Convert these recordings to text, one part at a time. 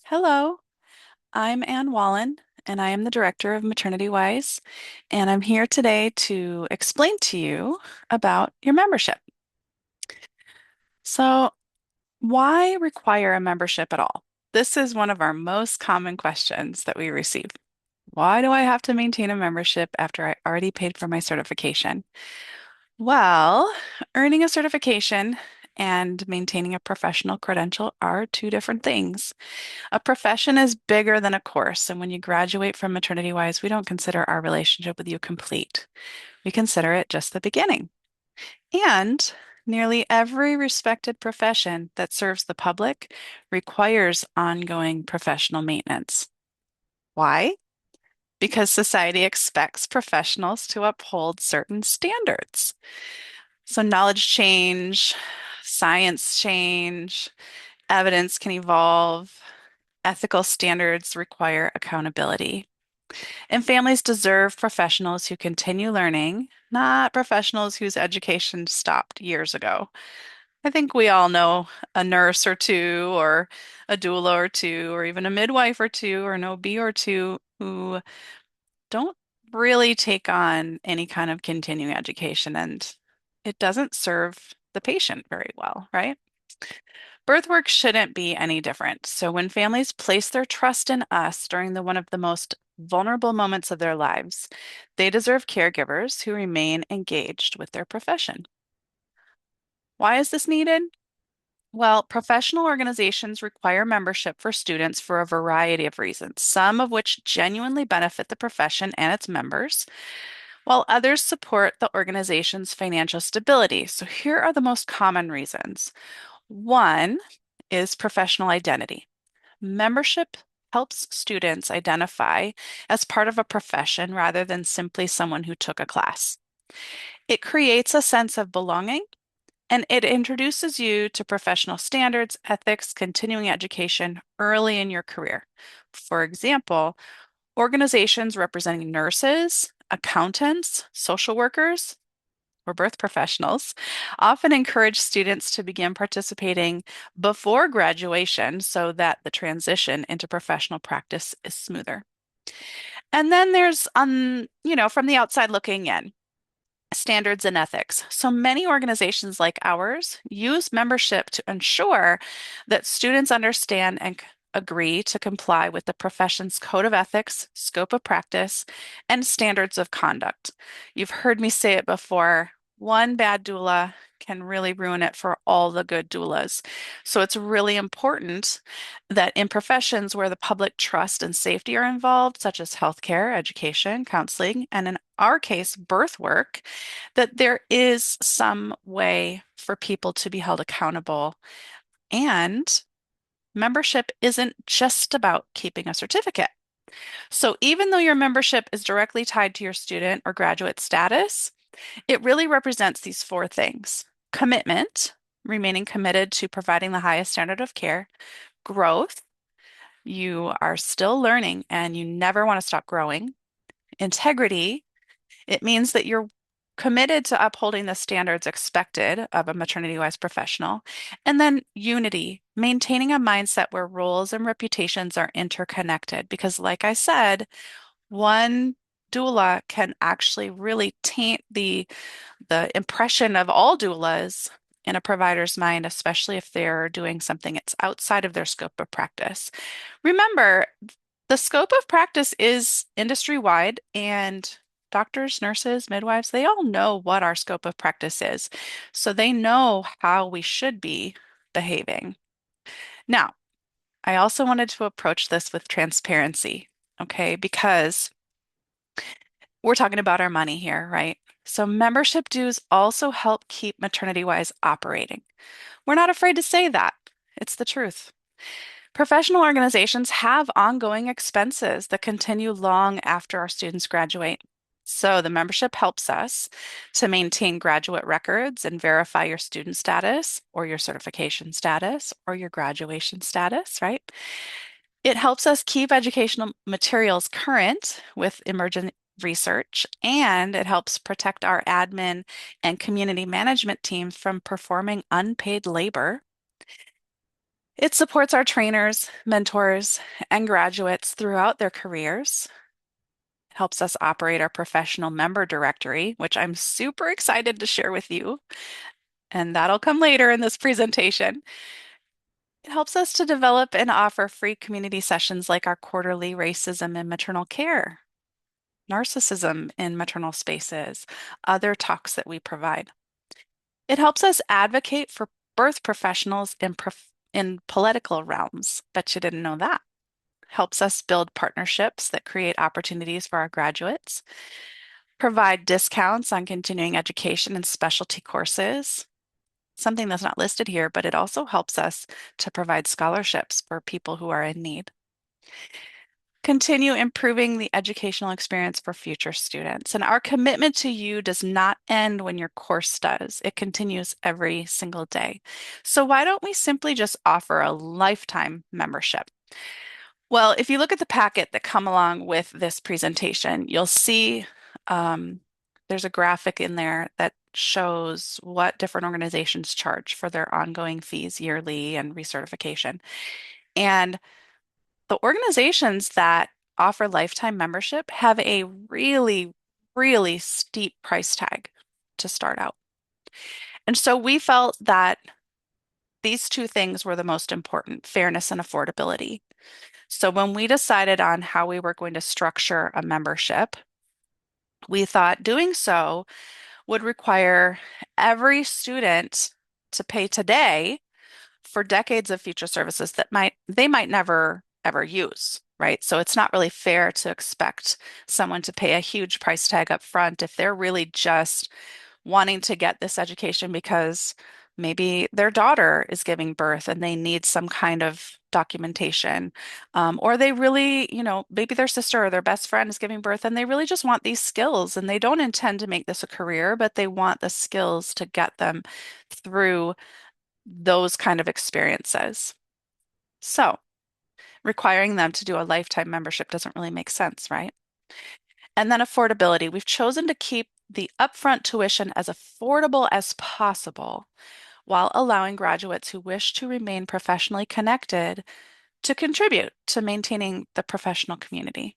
Hello, I'm Ann Wallen, and I am the director of Maternity Wise, and I'm here today to explain to you about your membership. So, why require a membership at all? This is one of our most common questions that we receive. Why do I have to maintain a membership after I already paid for my certification? Well, earning a certification and maintaining a professional credential are two different things. A profession is bigger than a course, and when you graduate from Maternity Wise, we don't consider our relationship with you complete. We consider it just the beginning. And nearly every respected profession that serves the public requires ongoing professional maintenance. Why? Because society expects professionals to uphold certain standards. So knowledge change, science change, evidence can evolve, ethical standards require accountability. And families deserve professionals who continue learning, not professionals whose education stopped years ago. I think we all know a nurse or two, or a doula or two, or even a midwife or two, or an OB or two who don't really take on any kind of continuing education, and it doesn't serve the patient very well, right? Birth work shouldn't be any different. So when families place their trust in us during one of the most vulnerable moments of their lives, they deserve caregivers who remain engaged with their profession. Why is this needed? Well, professional organizations require membership for students for a variety of reasons, some of which genuinely benefit the profession and its members, while others support the organization's financial stability. So here are the most common reasons. One is professional identity. Membership helps students identify as part of a profession rather than simply someone who took a class. It creates a sense of belonging and it introduces you to professional standards, ethics, continuing education early in your career. For example, organizations representing nurses, accountants, social workers, or birth professionals often encourage students to begin participating before graduation so that the transition into professional practice is smoother. And then there's, from the outside looking in, standards and ethics. So many organizations like ours use membership to ensure that students understand and agree to comply with the profession's code of ethics, scope of practice, and standards of conduct. You've heard me say it before. One bad doula can really ruin it for all the good doulas. So it's really important that in professions where the public trust and safety are involved, such as healthcare, education, counseling, and in our case, birth work, that there is some way for people to be held accountable. And membership isn't just about keeping a certificate. So even though your membership is directly tied to your student or graduate status, it really represents these four things: commitment, remaining committed to providing the highest standard of care; growth, you are still learning and you never want to stop growing; integrity, it means that you're committed to upholding the standards expected of a maternity wise professional; and then unity, maintaining a mindset where roles and reputations are interconnected. Because, like I said, one doula can actually really taint the impression of all doulas in a provider's mind, especially if they're doing something that's outside of their scope of practice. Remember, the scope of practice is industry-wide, and doctors, nurses, midwives, they all know what our scope of practice is. So they know how we should be behaving. Now, I also wanted to approach this with transparency, okay? Because we're talking about our money here, right? So membership dues also help keep Maternity Wise operating. We're not afraid to say that. It's the truth. Professional organizations have ongoing expenses that continue long after our students graduate. So the membership helps us to maintain graduate records and verify your student status or your certification status or your graduation status, right? It helps us keep educational materials current with emergent research, and it helps protect our admin and community management teams from performing unpaid labor. It supports our trainers, mentors, and graduates throughout their careers. Helps us operate our professional member directory, which I'm super excited to share with you, and that'll come later in this presentation. It helps us to develop and offer free community sessions like our quarterly racism in maternal care, narcissism in maternal spaces, other talks that we provide. It helps us advocate for birth professionals in political realms. Bet you didn't know that. Helps us build partnerships that create opportunities for our graduates, provide discounts on continuing education and specialty courses, something that's not listed here, but it also helps us to provide scholarships for people who are in need. Continue improving the educational experience for future students. And our commitment to you does not end when your course does. It continues every single day. So why don't we simply just offer a lifetime membership? Well, if you look at the packet that come along with this presentation, you'll see um, there's a graphic in there that shows what different organizations charge for their ongoing fees yearly and recertification. And the organizations that offer lifetime membership have a really, really steep price tag to start out. And so we felt that these two things were the most important, fairness and affordability. So when we decided on how we were going to structure a membership, we thought doing so would require every student to pay today for decades of future services that they might never ever use, right? So it's not really fair to expect someone to pay a huge price tag up front if they're really just wanting to get this education because maybe their daughter is giving birth and they need some kind of documentation. Or they really, maybe their sister or their best friend is giving birth and they really just want these skills and they don't intend to make this a career, but they want the skills to get them through those kind of experiences. So, requiring them to do a lifetime membership doesn't really make sense, right? And then affordability. We've chosen to keep the upfront tuition as affordable as possible while allowing graduates who wish to remain professionally connected to contribute to maintaining the professional community.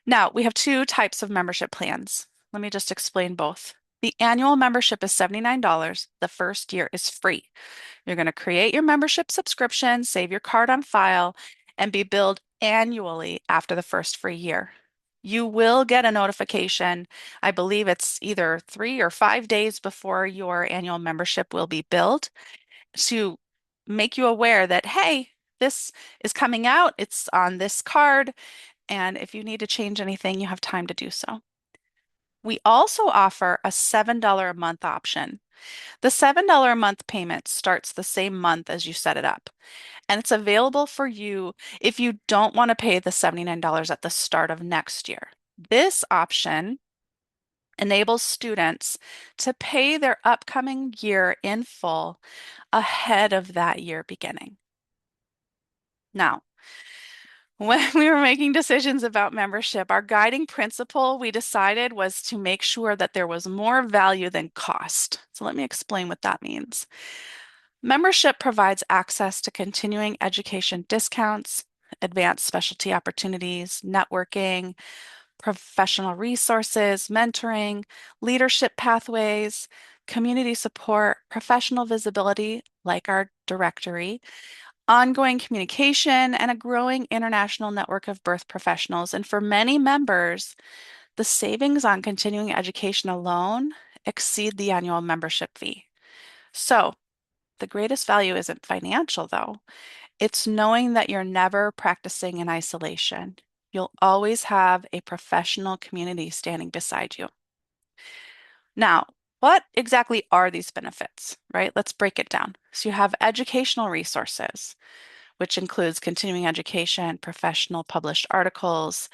Now, we have two types of membership plans. Let me just explain both. The annual membership is $79. The first year is free. You're going to create your membership subscription, save your card on file, and be billed annually after the first free year. You will get a notification. I believe it's either 3 or 5 days before your annual membership will be billed to make you aware that, hey, this is coming out. It's on this card. And if you need to change anything, you have time to do so. We also offer a $7 a month option. The $7 a month payment starts the same month as you set it up, and it's available for you if you don't want to pay the $79 at the start of next year. This option enables students to pay their upcoming year in full ahead of that year beginning. Now, when we were making decisions about membership, our guiding principle we decided was to make sure that there was more value than cost. So let me explain what that means. Membership provides access to continuing education discounts, advanced specialty opportunities, networking, professional resources, mentoring, leadership pathways, community support, professional visibility, like our directory, ongoing communication, and a growing international network of birth professionals. And for many members, the savings on continuing education alone exceed the annual membership fee. So, the greatest value isn't financial, though. It's knowing that you're never practicing in isolation. You'll always have a professional community standing beside you. Now, what exactly are these benefits, right? Let's break it down. So you have educational resources, which includes continuing education, professional published articles,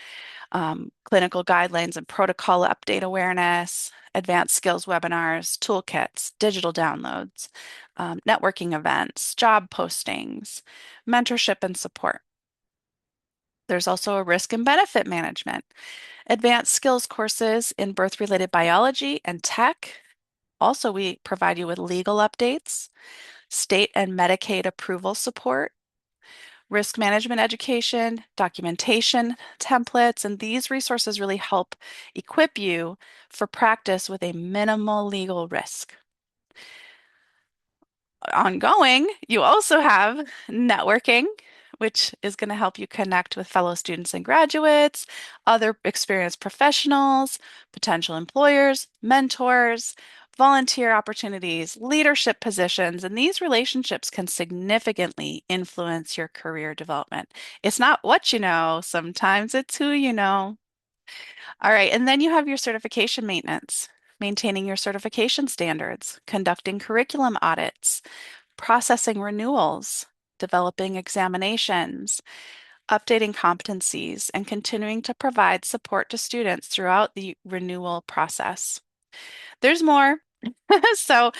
clinical guidelines and protocol update awareness, advanced skills webinars, toolkits, digital downloads, networking events, job postings, mentorship and support. There's also a risk and benefit management, advanced skills courses in birth-related biology and tech. Also, we provide you with legal updates, state and Medicaid approval support, risk management education, documentation templates, and these resources really help equip you for practice with a minimal legal risk. Ongoing, you also have networking, which is going to help you connect with fellow students and graduates, other experienced professionals, potential employers, mentors, volunteer opportunities, leadership positions, and these relationships can significantly influence your career development. It's not what you know, sometimes it's who you know. All right, and then you have your certification maintenance, maintaining your certification standards, conducting curriculum audits, processing renewals, developing examinations, updating competencies, and continuing to provide support to students throughout the renewal process. There's more. So,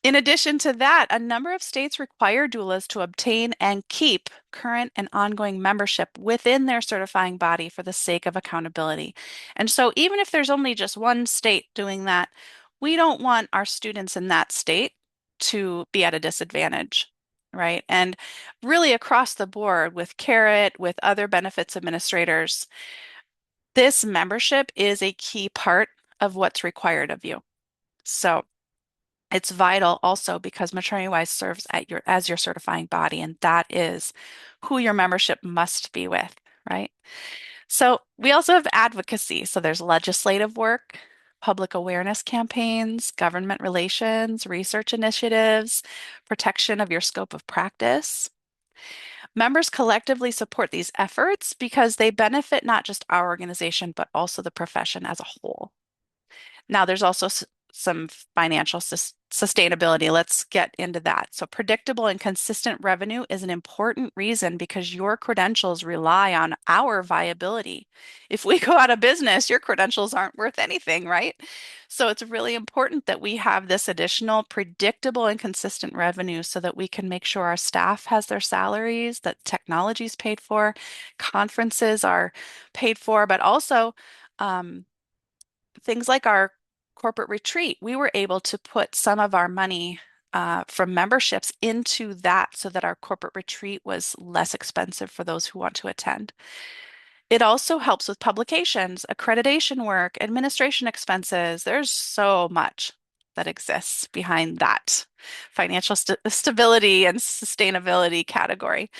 in addition to that, a number of states require doulas to obtain and keep current and ongoing membership within their certifying body for the sake of accountability. And so, even if there's only just one state doing that, we don't want our students in that state to be at a disadvantage, right? And really across the board with Carrot, with other benefits administrators, this membership is a key part of what's required of you. So, it's vital also because MWI serves as your certifying body, and that is who your membership must be with, right? So we also have advocacy. So there's legislative work, public awareness campaigns, government relations, research initiatives, protection of your scope of practice. Members collectively support these efforts because they benefit not just our organization, but also the profession as a whole. Now, there's also some financial sustainability. Let's get into that. So, predictable and consistent revenue is an important reason because your credentials rely on our viability. If we go out of business, your credentials aren't worth anything, right? So, it's really important that we have this additional predictable and consistent revenue so that we can make sure our staff has their salaries, that technology is paid for, conferences are paid for, but also things like our corporate retreat, we were able to put some of our money from memberships into that so that our corporate retreat was less expensive for those who want to attend. It also helps with publications, accreditation work, administration expenses. There's so much that exists behind that financial stability and sustainability category.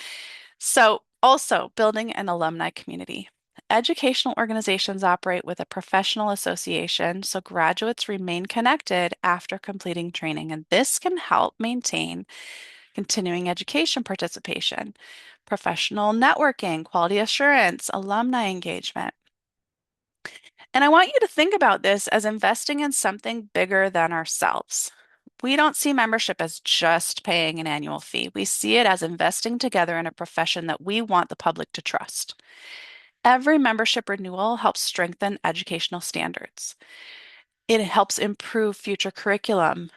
So, also building an alumni community. Educational organizations operate with a professional association, so graduates remain connected after completing training, and this can help maintain continuing education participation, professional networking, quality assurance, alumni engagement. And I want you to think about this as investing in something bigger than ourselves. We don't see membership as just paying an annual fee. We see it as investing together in a profession that we want the public to trust. Every membership renewal helps strengthen educational standards. It helps improve future curriculum.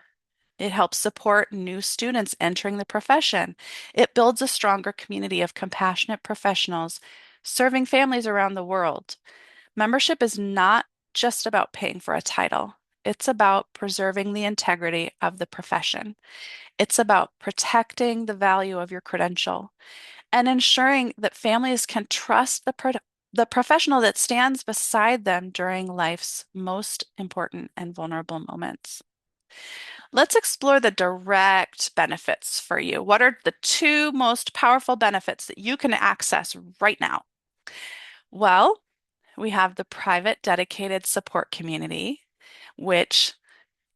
It helps support new students entering the profession. It builds a stronger community of compassionate professionals serving families around the world. Membership is not just about paying for a title. It's about preserving the integrity of the profession. It's about protecting the value of your credential and ensuring that families can trust the professional that stands beside them during life's most important and vulnerable moments. Let's explore the direct benefits for you. What are the two most powerful benefits that you can access right now? Well, we have the private dedicated support community, which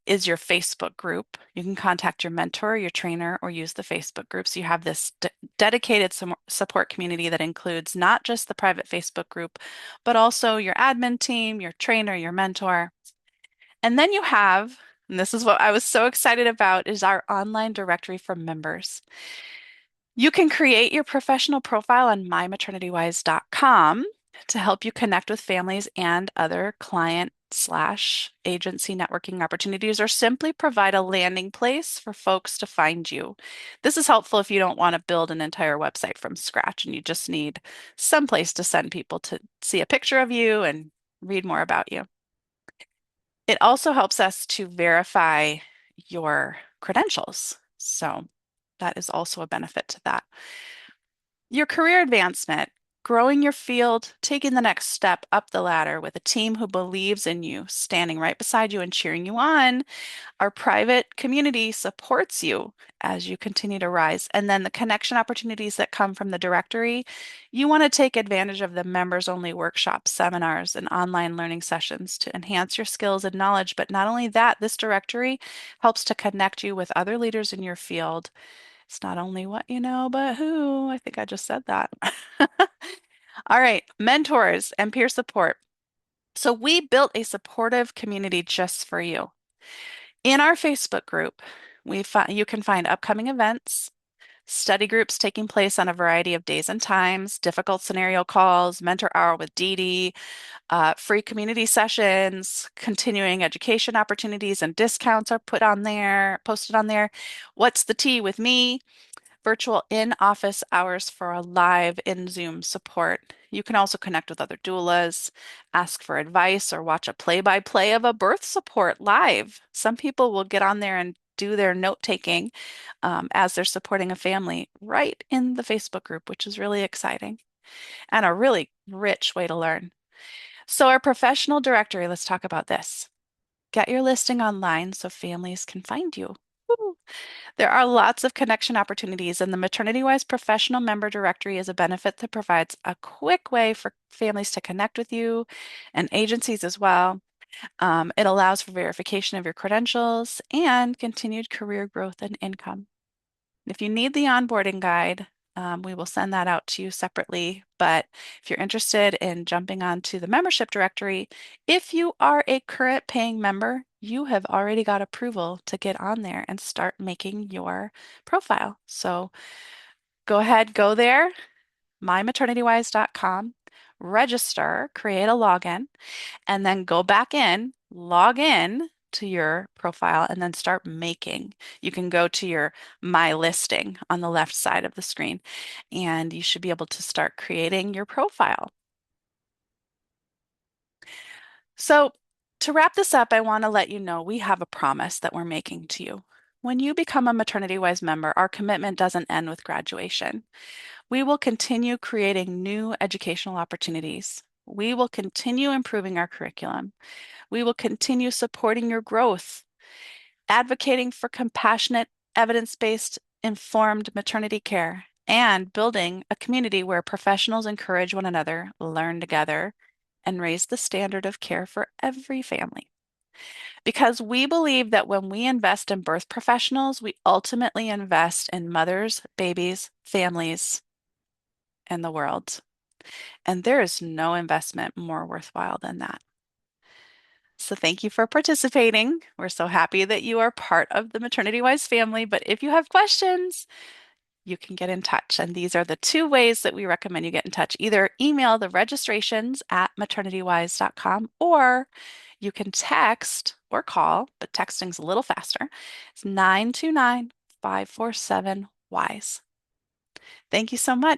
is your Facebook group. You can contact your mentor, your trainer, or use the Facebook group. So you have this dedicated support community that includes not just the private Facebook group, but also your admin team, your trainer, your mentor. And then you have, and this is what I was so excited about, is our online directory for members. You can create your professional profile on mymaternitywise.com to help you connect with families and other client slash agency networking opportunities, or simply provide a landing place for folks to find you. This is helpful if you don't want to build an entire website from scratch and you just need some place to send people to see a picture of you and read more about you. It also helps us to verify your credentials. So That is also a benefit to that. Your career advancement, growing your field, taking the next step up the ladder with a team who believes in you, standing right beside you and cheering you on. Our private community supports you as you continue to rise. And then the connection opportunities that come from the directory, you want to take advantage of the members only workshops, seminars, and online learning sessions to enhance your skills and knowledge. But not only that, this directory helps to connect you with other leaders in your field. It's not only what you know, but who. I think I just said that. All right, mentors and peer support. So we built a supportive community just for you. In our Facebook group, you can find upcoming events, study groups taking place on a variety of days and times, difficult scenario calls, mentor hour with Dee Dee, free community sessions, continuing education opportunities and discounts are posted on there. What's the tea with me? Virtual in-office hours for a live in-Zoom support. You can also connect with other doulas, ask for advice, or watch a play-by-play of a birth support live. Some people will get on there and do their note-taking as they're supporting a family right in the Facebook group, which is really exciting and a really rich way to learn. So our professional directory, let's talk about this. Get your listing online so families can find you. Woo! There are lots of connection opportunities, and the MaternityWise Professional Member Directory is a benefit that provides a quick way for families to connect with you and agencies as well. It allows for verification of your credentials and continued career growth and income. If you need the onboarding guide, we will send that out to you separately. But if you're interested in jumping onto the membership directory, if you are a current paying member, you have already got approval to get on there and start making your profile. So go ahead, go there, mymaternitywise.com, register, create a login, and then go back in, log in to your profile, and then start making. You can go to your My Listing on the left side of the screen, and you should be able to start creating your profile. So, to wrap this up, I want to let you know we have a promise that we're making to you. When you become a MaternityWise member, our commitment doesn't end with graduation. We will continue creating new educational opportunities. We will continue improving our curriculum. We will continue supporting your growth, advocating for compassionate, evidence-based, informed maternity care, and building a community where professionals encourage one another, learn together, and raise the standard of care for every family. Because we believe that when we invest in birth professionals, we ultimately invest in mothers, babies, families, and the world. And there is no investment more worthwhile than that. So thank you for participating. We're so happy that you are part of the MaternityWise family. But if you have questions, you can get in touch. And these are the two ways that we recommend you get in touch. Either email the registrations at maternitywise.com, or you can text or call, but texting's a little faster. It's 929-547-WISE. Thank you so much.